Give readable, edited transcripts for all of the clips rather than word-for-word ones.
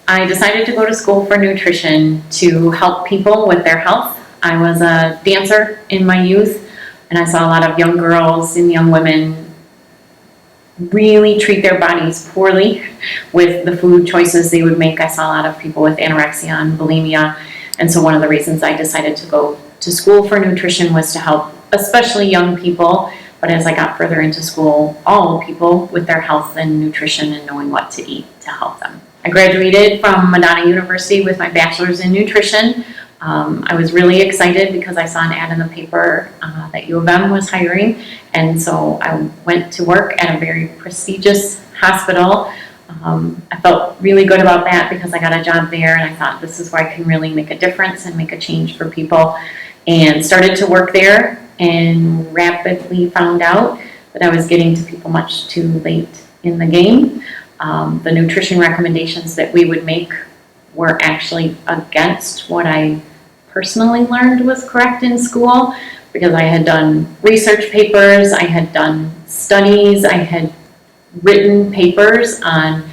I decided to go to school for nutrition to help people with their health. I was a dancer in my youth, and I saw a lot of young girls and young women really treat their bodies poorly with the food choices they would make. I saw a lot of people with anorexia and bulimia, and so one of the reasons I decided to go to school for nutrition was to help especially young people, but as I got further into school, all people with their health and nutrition and knowing what to eat to help them. I graduated from Madonna University with my bachelor's in nutrition. I was really excited because I saw an ad in the paper that U of M was hiring, and so I went to work at a very prestigious hospital. I felt really good about that because I got a job there, and I thought this is where I can really make a difference and make a change for people, and started to work there and rapidly found out that I was getting to people much too late in the game. The nutrition recommendations that we would make were actually against what I personally learned was correct in school, because I had done research papers, I had done studies, I had written papers on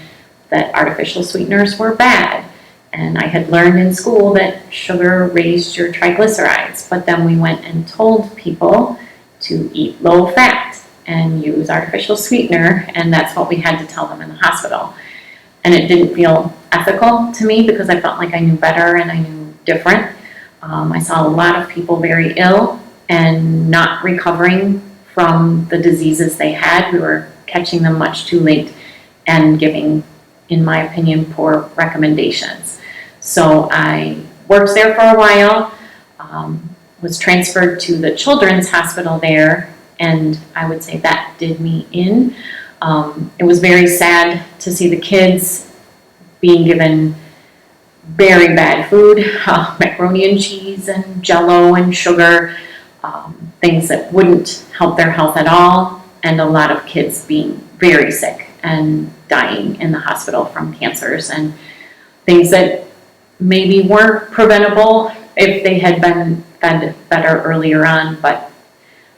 that artificial sweeteners were bad, and I had learned in school that sugar raised your triglycerides, but then we went and told people to eat low fat and use artificial sweetener, and that's what we had to tell them in the hospital. And it didn't feel ethical to me because I felt like I knew better and I knew different. I saw a lot of people very ill and not recovering from the diseases they had. We were catching them much too late and giving, in my opinion, poor recommendations. So I worked there for a while, was transferred to the children's hospital there, and I would say that did me in. It was very sad to see the kids being given very bad food, macaroni and cheese and Jell-O and sugar, things that wouldn't help their health at all, and a lot of kids being very sick and dying in the hospital from cancers and things that maybe weren't preventable if they had been fed better earlier on, but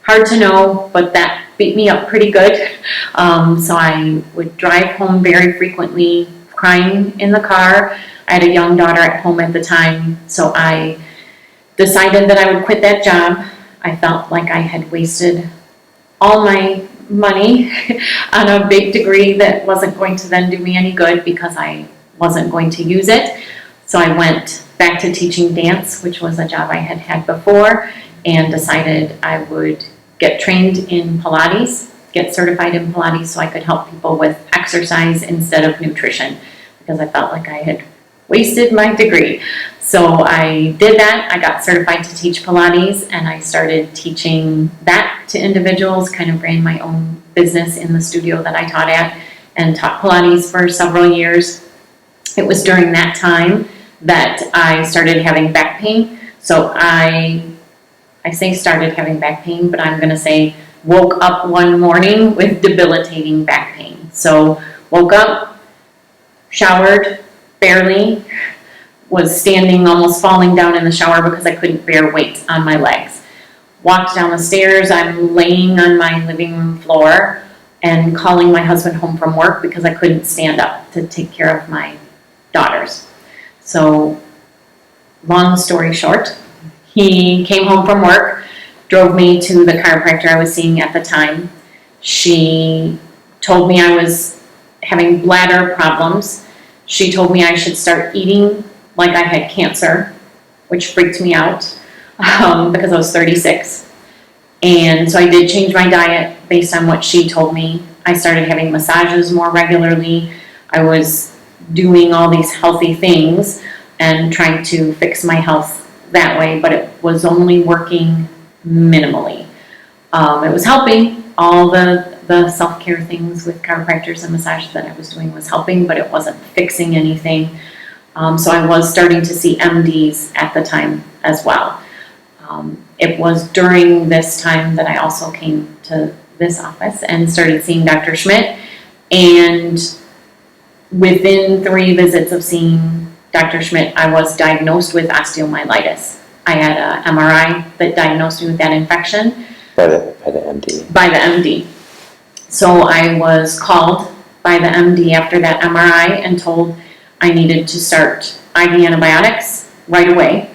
hard to know, but that beat me up pretty good. So I would drive home very frequently, crying in the car. I had a young daughter at home at the time, so I decided that I would quit that job. I felt like I had wasted all my money on a big degree that wasn't going to then do me any good because I wasn't going to use it. So I went back to teaching dance, which was a job I had had before, and decided I would get trained in Pilates, get certified in Pilates so I could help people with exercise instead of nutrition, because I felt like I had wasted my degree. So I did that. I got certified to teach Pilates, and I started teaching that to individuals, kind of ran my own business in the studio that I taught at, and taught Pilates for several years. It was during that time that I started having back pain. So I say started having back pain, but I'm going to say woke up one morning with debilitating back pain. So woke up, showered, barely, was standing, almost falling down in the shower because I couldn't bear weight on my legs. Walked down the stairs, I'm laying on my living room floor and calling my husband home from work because I couldn't stand up to take care of my daughters. So, long story short, he came home from work, drove me to the chiropractor I was seeing at the time. She told me I was having bladder problems. She told me I should start eating like I had cancer, which freaked me out because I was 36. And so I did change my diet based on what she told me. I started having massages more regularly. I was doing all these healthy things and trying to fix my health that way, but it was only working minimally. It was helping. All the self-care things with chiropractors and massages that I was doing was helping, but it wasn't fixing anything. So I was starting to see MDs at the time as well. It was during this time that I also came to this office and started seeing Dr. Schmidt, and within 3 visits of seeing Dr. Schmidt, I was diagnosed with osteomyelitis. I had an MRI that diagnosed me with that infection. By the MD? By the MD. So I was called by the MD after that MRI and told I needed to start IV antibiotics right away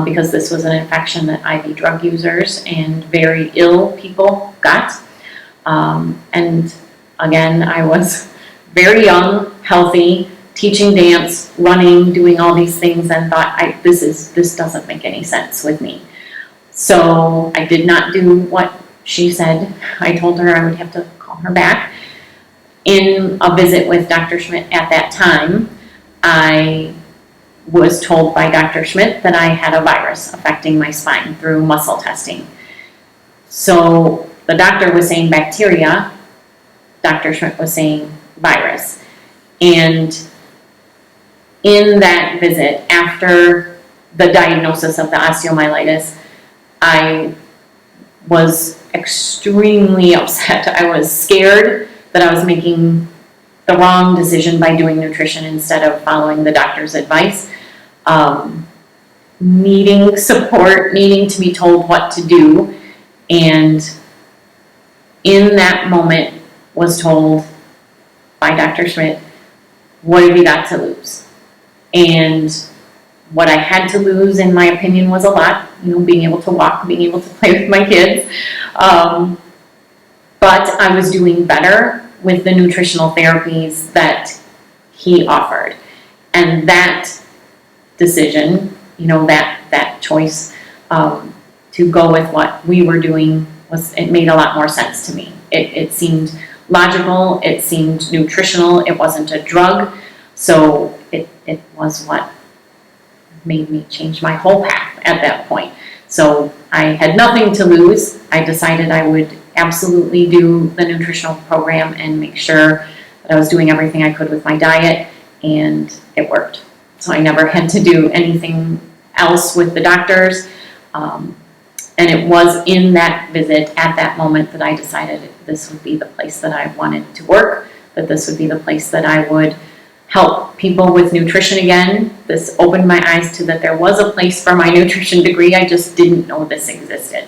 because this was an infection that IV drug users and very ill people got. And again, I was very young, healthy, teaching dance, running, doing all these things, and thought, this doesn't make any sense with me. So I did not do what she said. I told her I would have to call her back. In a visit with Dr. Schmidt at that time, I was told by Dr. Schmidt that I had a virus affecting my spine through muscle testing. So the doctor was saying bacteria, Dr. Schmidt was saying virus. And in that visit, after the diagnosis of the osteomyelitis, I was extremely upset. I was scared that I was making the wrong decision by doing nutrition instead of following the doctor's advice. Needing support, needing to be told what to do, and in that moment was told by Dr. Schmidt, what have you got to lose? And what I had to lose, in my opinion, was a lot. Being able to walk, being able to play with my kids. But I was doing better with the nutritional therapies that he offered. And that decision, that choice to go with what we were doing, it made a lot more sense to me. It seemed logical, it seemed nutritional, it wasn't a drug. So it was what made me change my whole path at that point. So I had nothing to lose. I decided I would absolutely do the nutritional program and make sure that I was doing everything I could with my diet, and it worked. So I never had to do anything else with the doctors. And it was in that visit at that moment that I decided this would be the place that I wanted to work, that this would be the place that I would help people with nutrition again. This opened my eyes to that there was a place for my nutrition degree. I just didn't know this existed.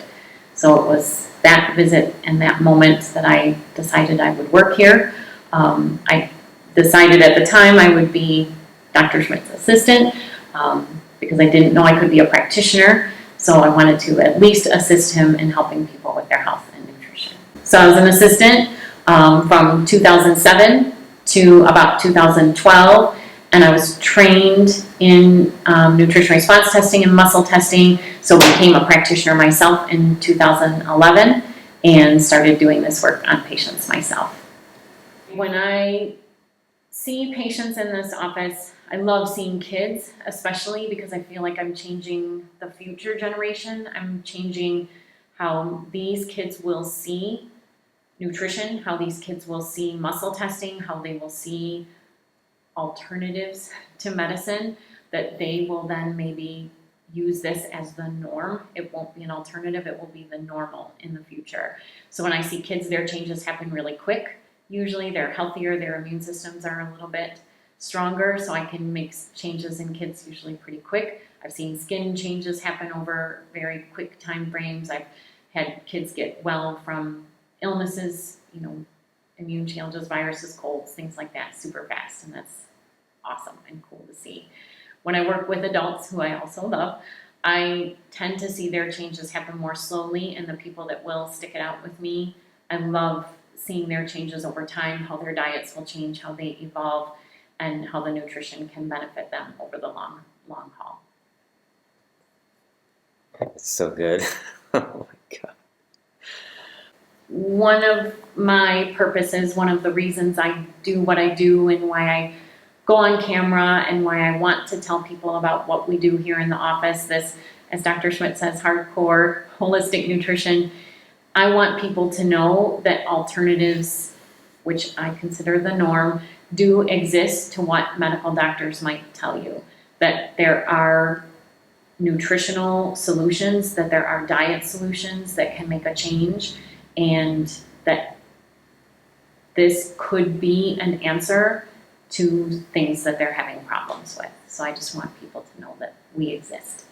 So it was that visit and that moment that I decided I would work here. I decided at the time I would be Dr. Schmidt's assistant because I didn't know I could be a practitioner. So I wanted to at least assist him in helping people with their health and nutrition. So I was an assistant from 2007 to about 2012, and I was trained in nutrition response testing and muscle testing, so became a practitioner myself in 2011 and started doing this work on patients myself. When I see patients in this office, I love seeing kids, especially because I feel like I'm changing the future generation. I'm changing how these kids will see nutrition, how these kids will see muscle testing, how they will see alternatives to medicine, that they will then maybe use this as the norm. It won't be an alternative, it will be the normal in the future. So when I see kids, their changes happen really quick. Usually they're healthier, their immune systems are a little bit stronger, so I can make changes in kids usually pretty quick. I've seen skin changes happen over very quick time frames. I've had kids get well from illnesses, immune challenges, viruses, colds, things like that, super fast, and that's awesome and cool to see. When I work with adults, who I also love, I tend to see their changes happen more slowly, and the people that will stick it out with me, I love seeing their changes over time, how their diets will change, how they evolve, and how the nutrition can benefit them over the long haul. That's so good. Oh my God. One of my purposes, one of the reasons I do what I do and why I go on camera and why I want to tell people about what we do here in the office, this, as Dr. Schmidt says, hardcore holistic nutrition. I want people to know that alternatives, which I consider the norm, do exist to what medical doctors might tell you. That there are nutritional solutions, that there are diet solutions that can make a change, and that this could be an answer to things that they're having problems with. So I just want people to know that we exist.